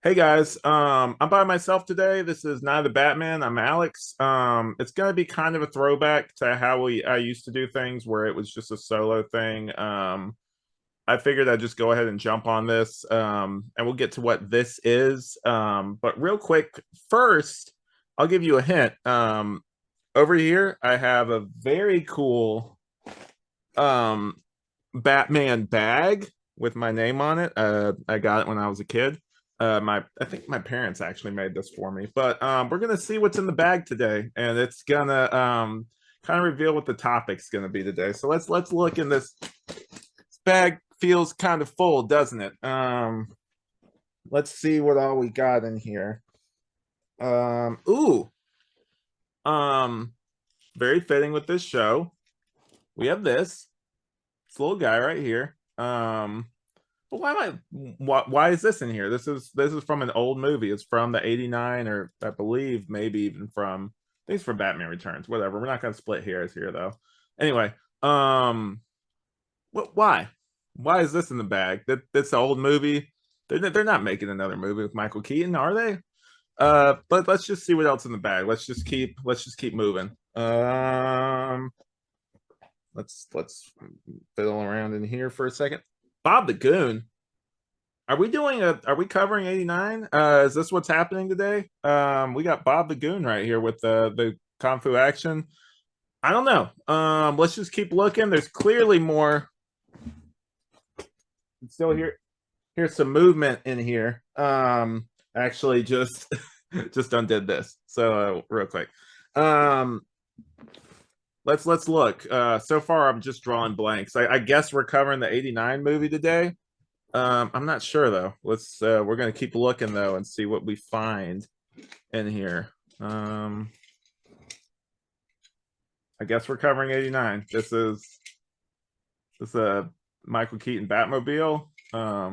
Hey guys, I'm by myself today. This is not the Batman. I'm Alex. It's gonna be kind of a throwback to how I used to do things where it was just a solo thing. I figured I'd just go ahead and jump on this, and we'll get to what this is. But real quick, first, I'll give you a hint. Over here, I have a very cool um Batman bag with my name on it. I got it when I was a kid. I think my parents actually made this for me. But we're gonna see what's in the bag today, and it's gonna kind of reveal what the topic's gonna be today. So let's look in this. This bag feels kind of full, doesn't it? Let's see what all we got in here. Ooh, um, very fitting with this show. We have this little guy right here. But why is this in here? This is from an old movie. It's from the 89, or I believe maybe even from, I think it's from Batman Returns. Whatever. We're not gonna split hairs here though. Anyway, why? Why is this in the bag? That's the old movie. They're not making another movie with Michael Keaton, are they? But let's just see what else in the bag. Let's just keep moving. Let's fiddle around in here for a second. Bob the Goon. Are we covering 89? Is this what's happening today? We got Bob the Goon right here with the Kung Fu action. I don't know. Let's just keep looking. There's clearly more. Still here. Here's some movement in here. Actually just just undid this. So real quick. Um let's look. So far I'm just drawing blanks. I guess we're covering the 89 movie today. I'm not sure though. We're gonna keep looking though and see what we find in here. I guess we're covering 89. This is a Michael Keaton Batmobile. I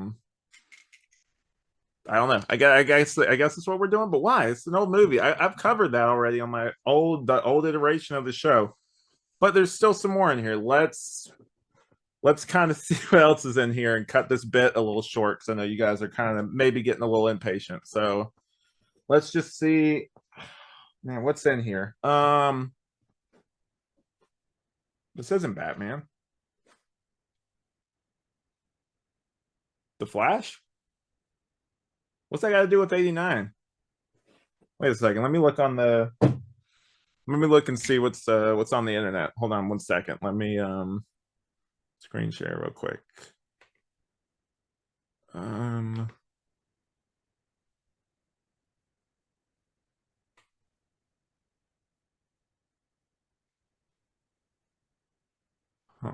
don't know. I guess that's what we're doing, but why? It's an old movie. I've covered that already on the old iteration of the show. But there's still some more in here. Let's kind of see what else is in here and cut this bit a little short because I know you guys are kind of maybe getting a little impatient. So let's just see. Man, what's in here? This isn't Batman. The Flash? What's that got to do with 89? Wait a second. Let me look and see what's on the internet. Hold on one second. Let me screen share real quick. Um huh.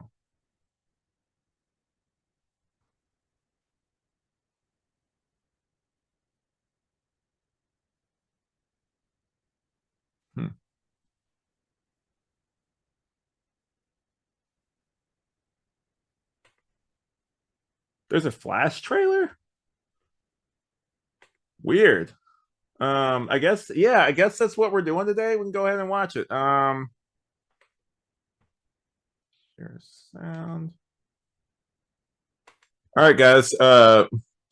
Hmm. There's a Flash trailer? Weird. I guess, yeah, I guess that's what we're doing today. We can go ahead and watch it. Share sound. All right, guys.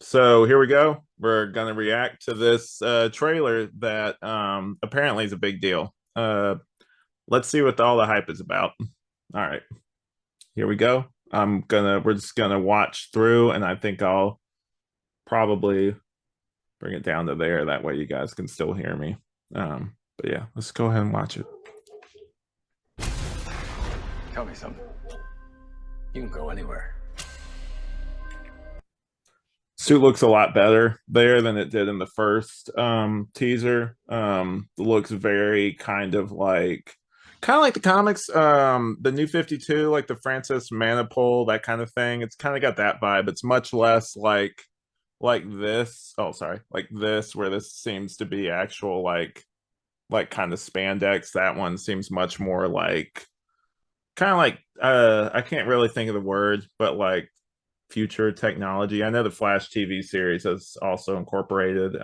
So here we go. We're gonna react to this trailer that apparently is a big deal. Let's see what all the hype is about. All right, here we go. We're just gonna watch through, and I think I'll probably bring it down to there. That way you guys can still hear me. But yeah, let's go ahead and watch it. Tell me something. You can go anywhere. Suit looks a lot better there than it did in the first teaser. Looks very kind of like the comics, the New 52, like the Francis Manipul, that kind of thing. It's kind of got that vibe. It's much less like this. Oh, sorry, like this, where this seems to be actual like kind of spandex. That one seems much more like kind of like I can't really think of the word, but like future technology. I know the Flash TV series has also incorporated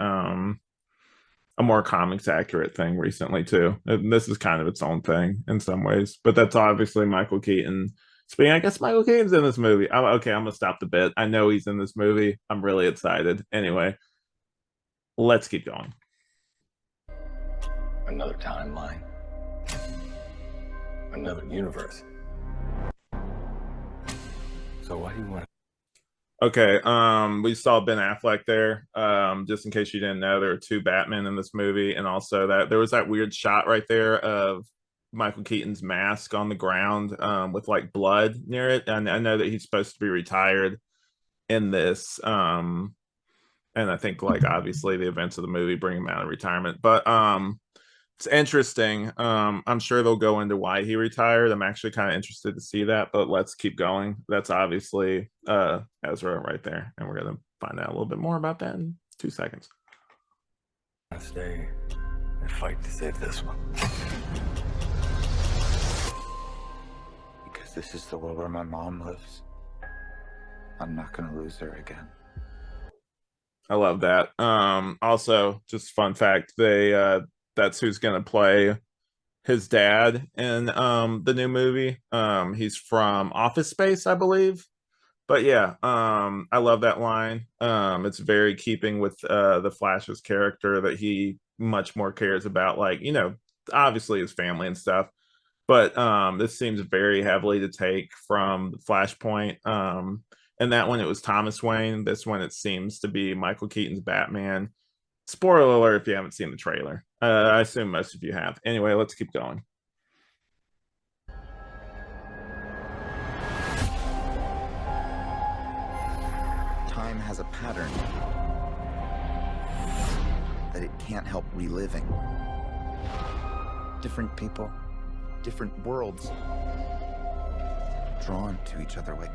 a more comics accurate thing recently too. And this is kind of its own thing in some ways, but that's obviously Michael Keaton. Speaking, I guess Michael Keaton's in this movie. Okay, I'm gonna stop the bit. I know he's in this movie. I'm really excited. Anyway, Let's keep going. Another timeline. Another universe. So why do you want to? Okay, we saw Ben Affleck there. Just in case you didn't know, there are two Batman in this movie, and also that there was that weird shot right there of Michael Keaton's mask on the ground, with like blood near it. And I know that he's supposed to be retired in this. And I think like obviously the events of the movie bring him out of retirement. But it's interesting. I'm sure they'll go into why he retired. I'm actually kind of interested to see that, but let's keep going. That's obviously Ezra right there, and we're gonna find out a little bit more about that in 2 seconds. Stay and fight to save this one. Because this is the world where my mom lives. I'm not gonna lose her again. I love that. Also, just fun fact, they that's who's gonna play his dad in the new movie. He's from Office Space, I believe. But yeah, I love that line. It's very keeping with the Flash's character, that he much more cares about, like, obviously his family and stuff. But this seems very heavily to take from Flashpoint. And that one it was Thomas Wayne. This one it seems to be Michael Keaton's Batman. Spoiler alert if you haven't seen the trailer. I assume most of you have. Anyway, let's keep going. Time has a pattern that it can't help reliving. Different people, different worlds, drawn to each other like.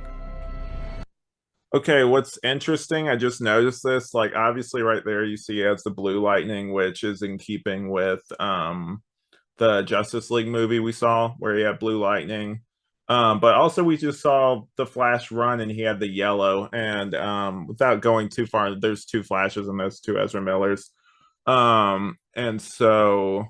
Okay, what's interesting, I just noticed this, like obviously right there you see it has the blue lightning, which is in keeping with the Justice League movie we saw where he had blue lightning. But also we just saw the Flash run and he had the yellow. And without going too far, there's two Flashes and those two Ezra Millers. And so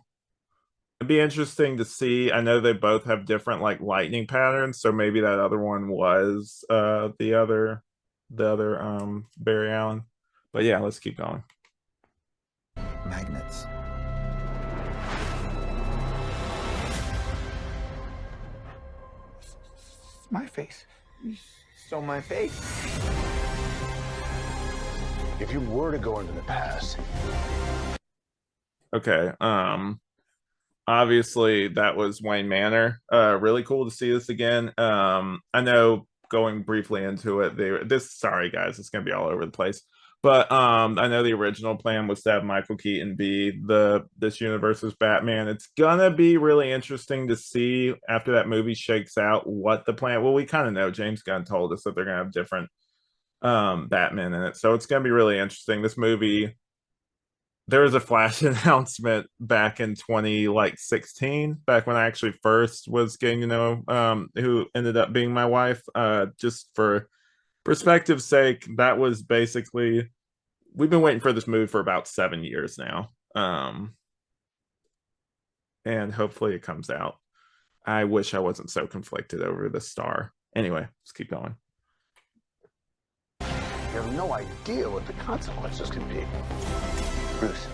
it'd be interesting to see. I know they both have different like lightning patterns, so maybe that other one was the other Barry Allen. But yeah, let's keep going. Magnets. It's my face. You stole my face. If you were to go into the past, Okay. Obviously that was Wayne Manor. Really cool to see this again. I know going briefly into it, sorry guys, it's gonna be all over the place. But I know the original plan was to have Michael Keaton be this universe's Batman. It's gonna be really interesting to see after that movie shakes out what the plan. Well, we kind of know James Gunn told us that they're gonna have different Batman in it, so it's gonna be really interesting. This movie, there was a Flash announcement back in 2016, back when I actually first was getting to know who ended up being my wife. Just for perspective's sake, that was basically, we've been waiting for this movie for about 7 years now. And hopefully it comes out. I wish I wasn't so conflicted over the star. Anyway, let's keep going. you have no idea what the consequences can be. Bruce,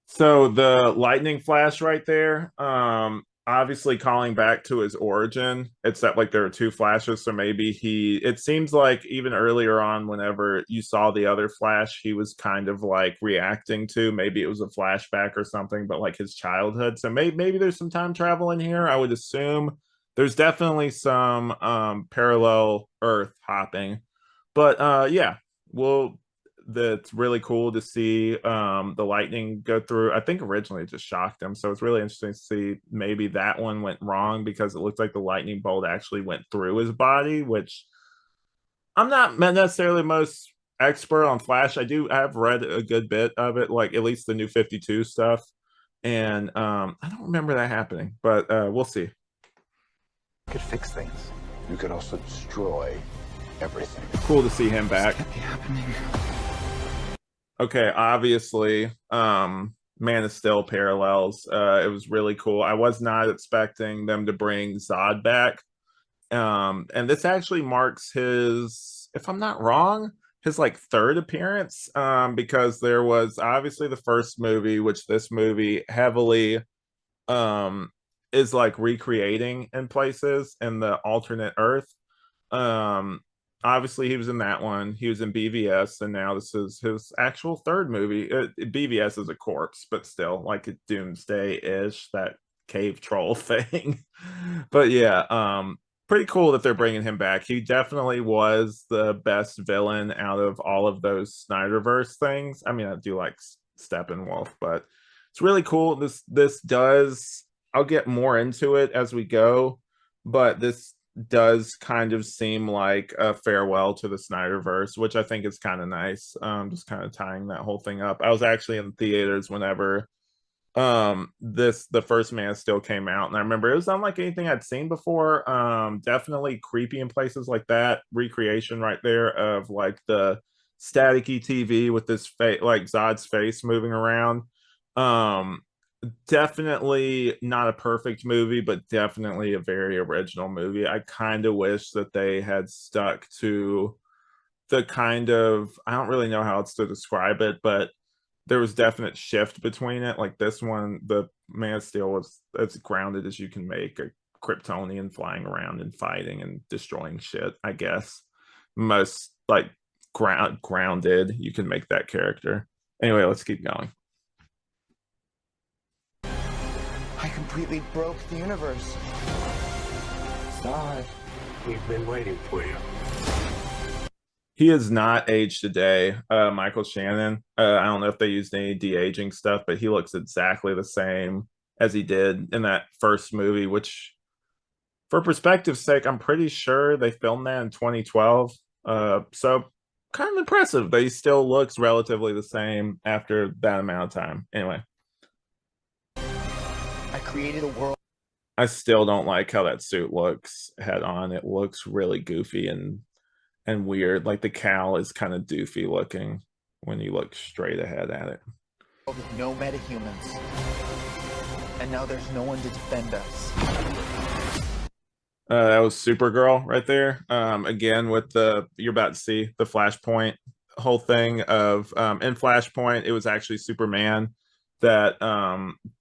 So the lightning flash right there, obviously calling back to his origin. It's that like there are two flashes, so maybe it seems like even earlier on, whenever you saw the other flash, he was kind of like reacting to, maybe it was a flashback or something, but like his childhood. So maybe there's some time travel in here. I would assume there's definitely some parallel Earth hopping. But yeah, well, that's really cool to see the lightning go through. I think originally it just shocked him, so it's really interesting to see maybe that one went wrong because it looked like the lightning bolt actually went through his body, which I'm not necessarily most expert on Flash. I have read a good bit of it, like at least the new 52 stuff, and I don't remember that happening, but we'll see. Could fix things. you could also destroy everything. Cool to see him back. Can't be happening. Okay, obviously, Man of Steel parallels. It was really cool. I was not expecting them to bring Zod back. And this actually marks his, if I'm not wrong, his like third appearance, because there was obviously the first movie, which this movie heavily um is like recreating in places in the alternate Earth. Um, Obviously he was in that one. He was in BVS, and now this is his actual third movie. BVS is a corpse, but still like a doomsday-ish, that cave troll thing. But yeah, pretty cool that they're bringing him back. He definitely was the best villain out of all of those Snyderverse things. I mean, I do like Steppenwolf, but it's really cool. This does, I'll get more into it as we go, but this does kind of seem like a farewell to the Snyderverse, which I think is kind of nice. Just kind of tying that whole thing up. I was actually in the theaters whenever the first Man of Steel came out, and I remember it was unlike anything I'd seen before. Definitely creepy in places like that. Recreation right there of like the staticky TV with this like Zod's face moving around. Um, Definitely not a perfect movie, but definitely a very original movie. I kind of wish that they had stuck to the kind of, I don't really know how else to describe it, but there was definite shift between it. Like this one, the Man of Steel was as grounded as you can make a Kryptonian flying around and fighting and destroying shit, I guess. Most like grounded you can make that character. Anyway, let's keep going. I completely broke the universe. Zod. We've been waiting for you. He is not aged today. Michael Shannon. I don't know if they used any de-aging stuff, but he looks exactly the same as he did in that first movie, which for perspective's sake, I'm pretty sure they filmed that in 2012. So kind of impressive that he still looks relatively the same after that amount of time. Anyway, I created a world. I still don't like how that suit looks head on. It looks really goofy and weird. Like the cowl is kind of doofy looking when you look straight ahead at it. With no metahumans. And now there's no one to defend us. That was Supergirl right there. Again, with the, you're about to see the Flashpoint whole thing of in Flashpoint, it was actually Superman that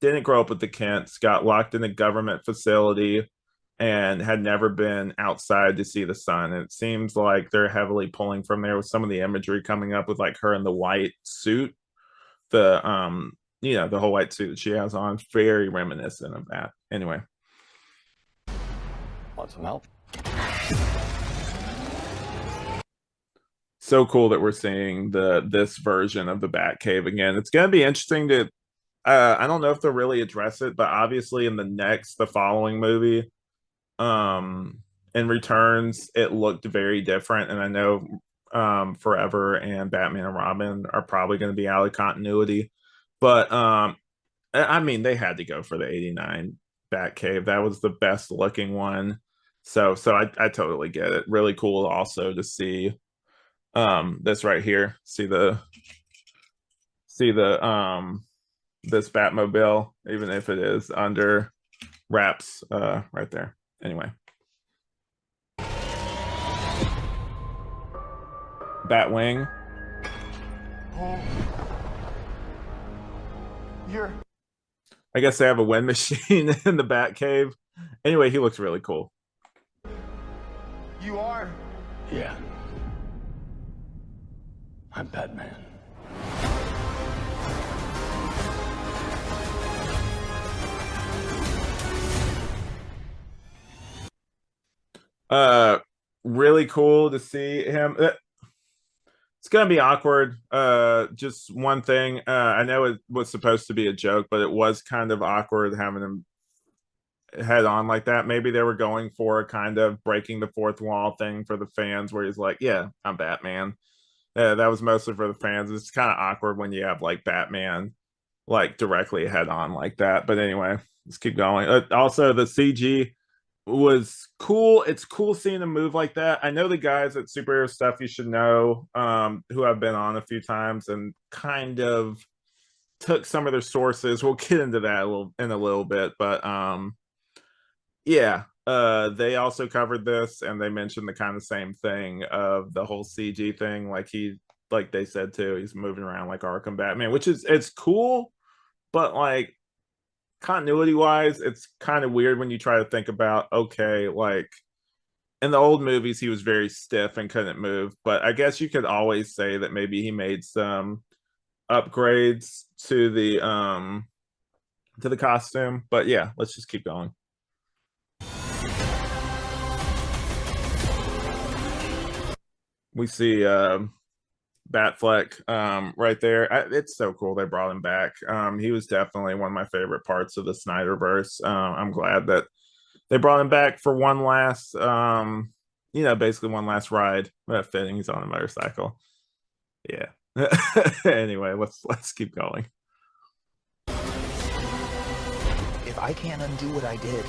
didn't grow up with the Kents, got locked in a government facility, and had never been outside to see the sun. And it seems like they're heavily pulling from there with some of the imagery coming up with like her in the white suit, the the whole white suit that she has on, very reminiscent of that. Anyway. Want some help? So cool that we're seeing this version of the Batcave again. It's going to be interesting to I don't know if they'll really address it, but obviously in the following movie, in Returns, it looked very different, and I know Forever and Batman and Robin are probably going to be out of continuity, but I mean they had to go for the 89 Batcave. That was the best looking one. So I totally get it. Really cool also to see this right here. See the this Batmobile, even if it is under wraps right there. Anyway. Batwing. Oh. You're... I guess they have a wind machine in the Batcave. Anyway, he looks really cool. You are... Yeah. I'm Batman. Really cool to see him. It's gonna be awkward. Just one thing. I know it was supposed to be a joke, but it was kind of awkward having him head on like that. Maybe they were going for a kind of breaking the fourth wall thing for the fans, where he's like, "Yeah, I'm Batman." That was mostly for the fans. It's kind of awkward when you have like Batman like directly head on like that. But anyway, let's keep going. Also, the CG was cool. It's cool seeing him move like that. I know the guys at Superhero Stuff You Should Know, who I've been on a few times and kind of took some of their sources. We'll get into that in a little bit, but yeah, they also covered this, and they mentioned the kind of same thing of the whole CG thing. Like they said too, he's moving around like Arkham Batman, which is it's cool, but like continuity wise, it's kind of weird when you try to think about, okay, like in the old movies he was very stiff and couldn't move, but I guess you could always say that maybe he made some upgrades to the costume. But yeah, let's just keep going. We see Batfleck right there. It's so cool they brought him back. He was definitely one of my favorite parts of the Snyderverse. I'm glad that they brought him back for one last basically one last ride. Fitting, he's on a motorcycle. Yeah. Anyway, let's keep going. If I can't undo what I did,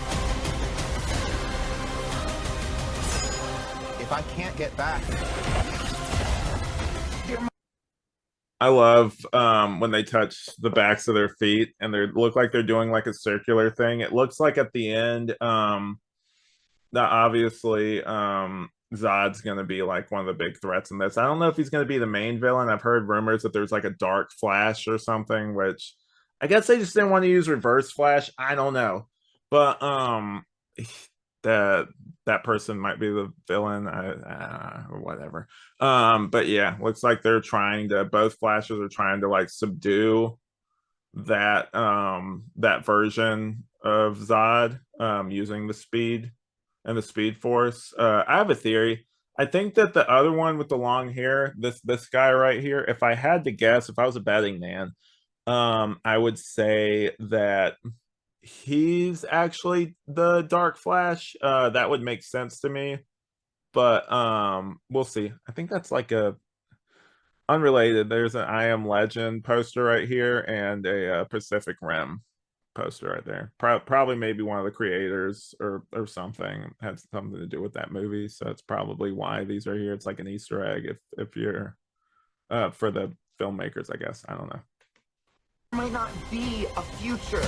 if I can't get back, I love when they touch the backs of their feet and they look like they're doing like a circular thing. It looks like at the end, that obviously Zod's gonna be like one of the big threats in this. I don't know if he's gonna be the main villain. I've heard rumors that there's like a Dark Flash or something, which I guess they just didn't want to use Reverse Flash. I don't know, but that person might be the villain, or whatever. But yeah, looks like they're trying to, both Flashes are trying to like subdue that version of Zod using the speed and the Speed Force. I have a theory. I think that the other one with the long hair, this guy right here, if I had to guess, if I was a betting man, I would say that he's actually the Dark Flash. That would make sense to me, but we'll see. I think that's like a unrelated. There's an I Am Legend poster right here and a Pacific Rim poster right there. Probably maybe one of the creators or something had something to do with that movie. So it's probably why these are here. It's like an Easter egg if you're for the filmmakers, I guess. I don't know. might not be a future.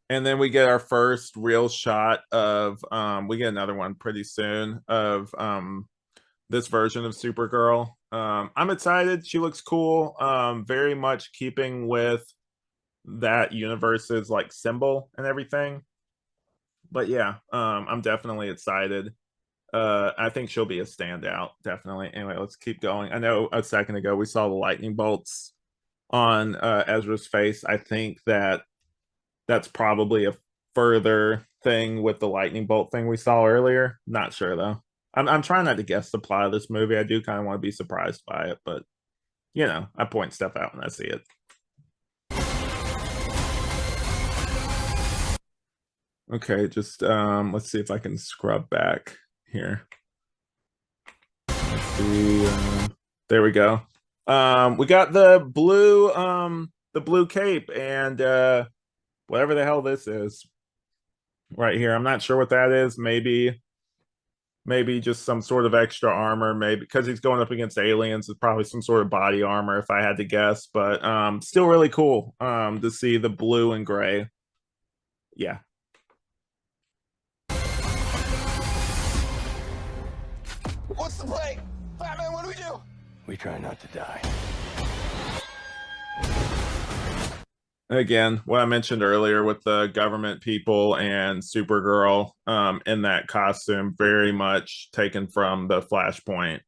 And then we get our first real shot of we get another one pretty soon of this version of Supergirl. I'm excited. She looks cool. Very much keeping with that universe's like symbol and everything. But yeah, I'm definitely excited. I think she'll be a standout, definitely. Anyway, let's keep going. I know a second ago we saw the lightning bolts on Ezra's face. I think that's probably a further thing with the lightning bolt thing we saw earlier. Not sure though. I'm trying not to guess the plot of this movie. I do kind of want to be surprised by it, but I point stuff out when I see it. Okay, just let's see if I can scrub back here. Let's see. There we go. We got the blue cape and whatever the hell this is right here. I'm not sure what that is. Maybe just some sort of extra armor, maybe because he's going up against aliens. It's probably some sort of body armor if I had to guess, but still really cool to see the blue and gray. Yeah. What's the play? Batman, what do we do? We try not to die. Again, what I mentioned earlier with the government people and Supergirl in that costume, very much taken from the Flashpoint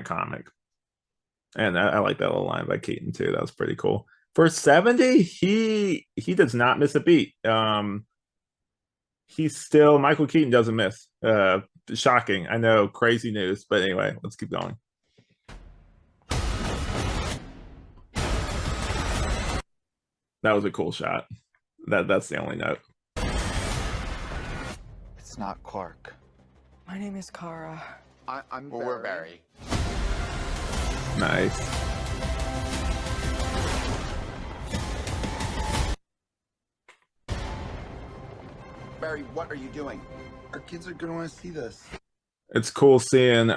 comic. And I like that little line by Keaton too. That was pretty cool. For 70, he does not miss a beat. He's still, Michael Keaton doesn't miss. Shocking. I know, crazy news, but anyway, let's keep going. That was a cool shot. That's the only note. It's not Clark. My name is Kara. I'm Barry. We're Barry. Nice. Barry, what are you doing? Our kids are gonna want to see this. It's cool seeing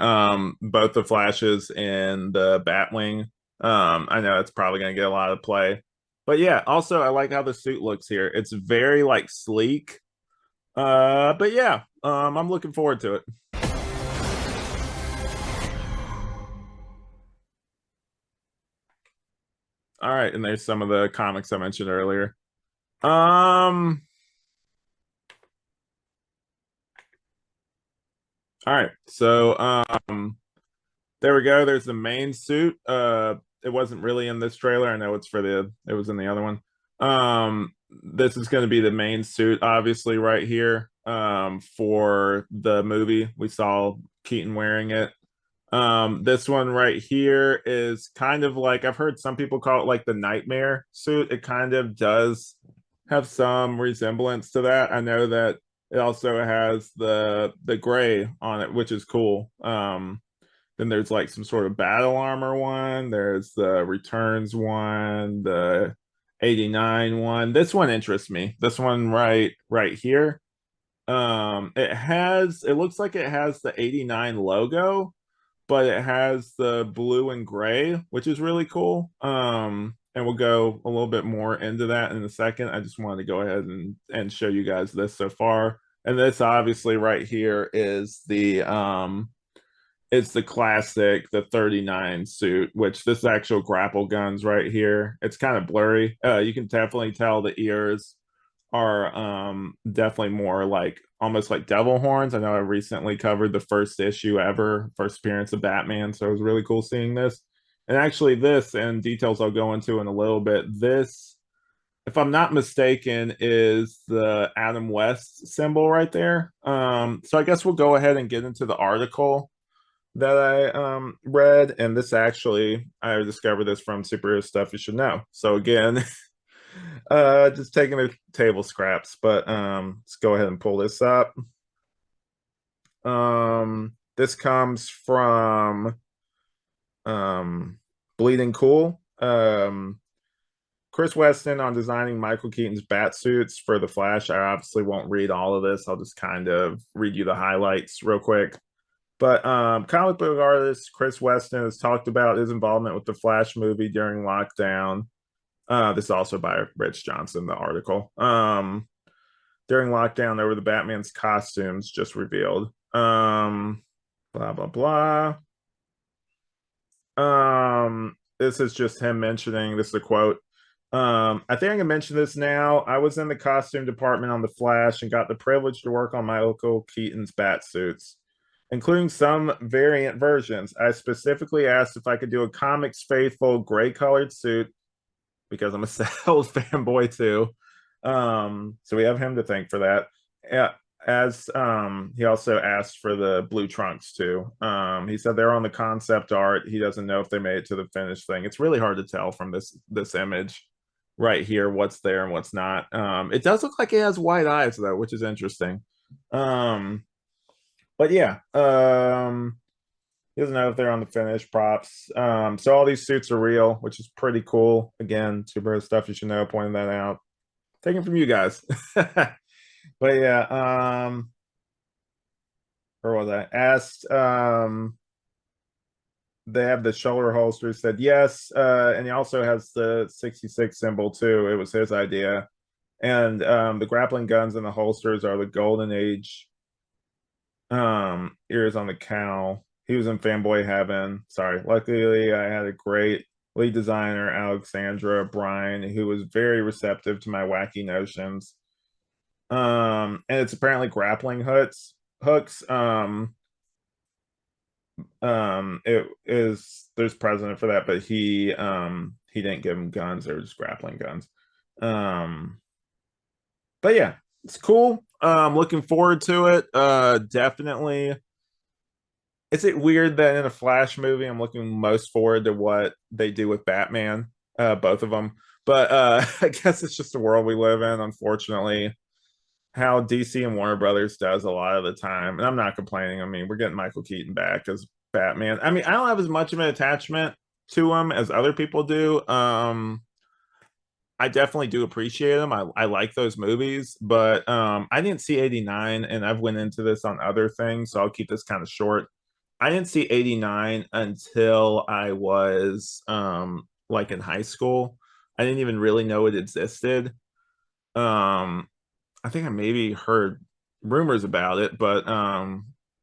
both the Flashes in the Batwing. I know it's probably gonna get a lot of play, But yeah, also I like how the suit looks here. It's very like sleek. But yeah, I'm looking forward to it. All right, and there's some of the comics I mentioned earlier. Um, all right, so there we go. There's the main suit. It wasn't really in this trailer. I know it was in the other one. This is going to be the main suit, obviously, right here. For the movie, we saw Keaton wearing it. This one right here is kind of like I've heard some people call it like the nightmare suit. It kind of does have some resemblance to that. I know that it also has the gray on it, which is cool. Then there's like some sort of battle armor one. There's the returns one, the 89 one. This one interests me. This one right here. It looks like it has the 89 logo, but it has the blue and gray, which is really cool. And we'll go a little bit more into that in a second. I just wanted to go ahead and show you guys this so far. And this obviously right here is the it's the classic, the 39 suit, which this actual grapple guns right here. It's kind of blurry. You can definitely tell the ears are definitely more like almost like devil horns. I know I recently covered the first issue ever, first appearance of Batman, so it was really cool seeing this. And actually this and details I'll go into in a little bit. This, if I'm not mistaken, is the Adam West symbol right there. So I guess we'll go ahead and get into the article that I read, and this actually I discovered this from Superhero Stuff You Should Know. So again, just taking the table scraps, but let's go ahead and pull this up. This comes from Bleeding Cool. Chris Weston on designing Michael Keaton's bat suits for the Flash. I obviously won't read all of this. I'll just kind of read you the highlights real quick. But comic book artist Chris Weston has talked about his involvement with the Flash movie during lockdown. This is also by Rich Johnson, the article. During lockdown over the Batman's costumes just revealed. Blah, blah, blah. This is just him mentioning, this is a quote. I think I can mention this now. I was in the costume department on The Flash and got the privilege to work on Michael Keaton's bat suits, including some variant versions. I specifically asked if I could do a comics faithful gray colored suit because I'm a Sales fanboy too. So we have him to thank for that. Yeah, as he also asked for the blue trunks too. He said they're on the concept art. He doesn't know if they made it to the finished thing. It's really hard to tell from this image right here what's there and what's not. It does look like he has white eyes though, which is interesting. But yeah, he doesn't know if they're on the finished props. So all these suits are real, which is pretty cool. Again, Superhero Stuff You Should Know, pointing that out. Taking from you guys. But yeah, where was I? Asked, they have the shoulder holster, said yes. And he also has the 66 symbol too. It was his idea. And the grappling guns and the holsters are the Golden Age ears on the cowl. He was in fanboy heaven. Sorry. Luckily, I had a great lead designer, Alexandra Brine, who was very receptive to my wacky notions. And it's apparently grappling hooks. It is there's precedent for that, but he didn't give him guns, they were just grappling guns. But yeah, it's cool. Looking forward to it. Definitely. Is it weird that in a Flash movie, I'm looking most forward to what they do with Batman, both of them. But I guess it's just the world we live in, unfortunately. How DC and Warner Brothers does a lot of the time. And I'm not complaining. I mean, we're getting Michael Keaton back as Batman. I mean, I don't have as much of an attachment to him as other people do. I definitely do appreciate him. I like those movies, but I didn't see 89, and I've went into this on other things, so I'll keep this kind of short. I didn't see 89 until I was like in high school. I didn't even really know it existed. I think I maybe heard rumors about it, but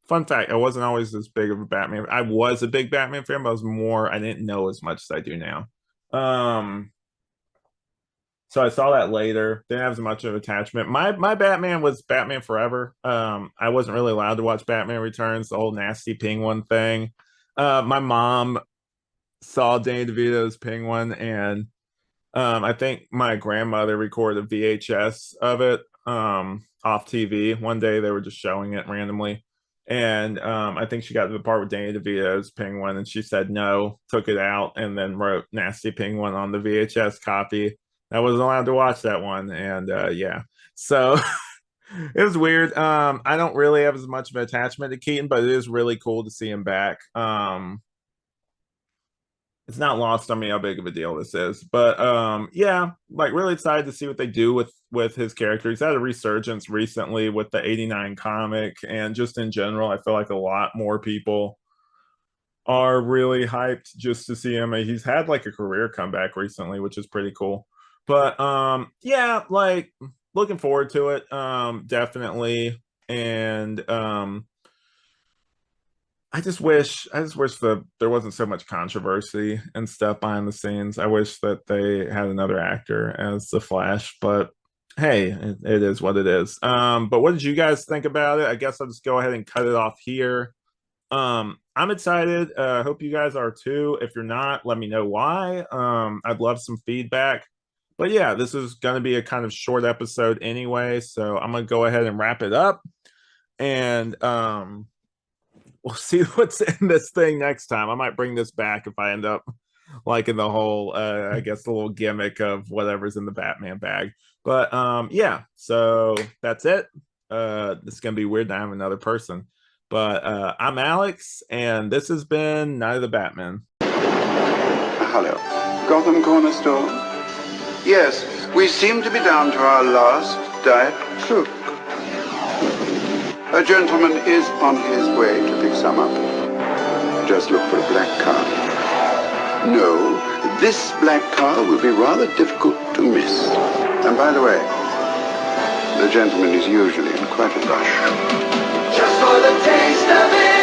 fun fact, I wasn't always as big of a Batman. I was a big Batman fan, but I didn't know as much as I do now. So I saw that later. Didn't have as much of an attachment. My Batman was Batman Forever. I wasn't really allowed to watch Batman Returns, the whole nasty penguin thing. My mom saw Danny DeVito's Penguin, and I think my grandmother recorded a VHS of it off TV. One day they were just showing it randomly. And I think she got to the part with Danny DeVito's Penguin, and she said no, took it out, and then wrote Nasty Penguin on the VHS copy. I wasn't allowed to watch that one. And yeah, so it was weird. I don't really have as much of an attachment to Keaton, but it is really cool to see him back. It's not lost on me how big of a deal this is, but yeah, like really excited to see what they do with his character. He's had a resurgence recently with the 89 comic, and just in general I feel like a lot more people are really hyped just to see him. He's had like a career comeback recently, which is pretty cool. But yeah, like looking forward to it, definitely. And I just wish there wasn't so much controversy and stuff behind the scenes. I wish that they had another actor as the Flash, but hey, it is what it is. But what did you guys think about it? I guess I'll just go ahead and cut it off here. I'm excited. Hope you guys are too. If you're not, let me know why. I'd love some feedback. But yeah, this is going to be a kind of short episode anyway, so I'm going to go ahead and wrap it up. And we'll see what's in this thing next time. I might bring this back if I end up liking the whole I guess the little gimmick of whatever's in the Batman bag. But yeah, so that's it. This is gonna be weird to have another person. But I'm Alex, and this has been Night of the Batman. Hello. Gotham Corner Store? Yes, we seem to be down to our last Diet Coke. A gentleman is on his way to pick some up. Just look for a black car. No, this black car will be rather difficult to miss. And by the way, the gentleman is usually in quite a rush. Just for the taste of it.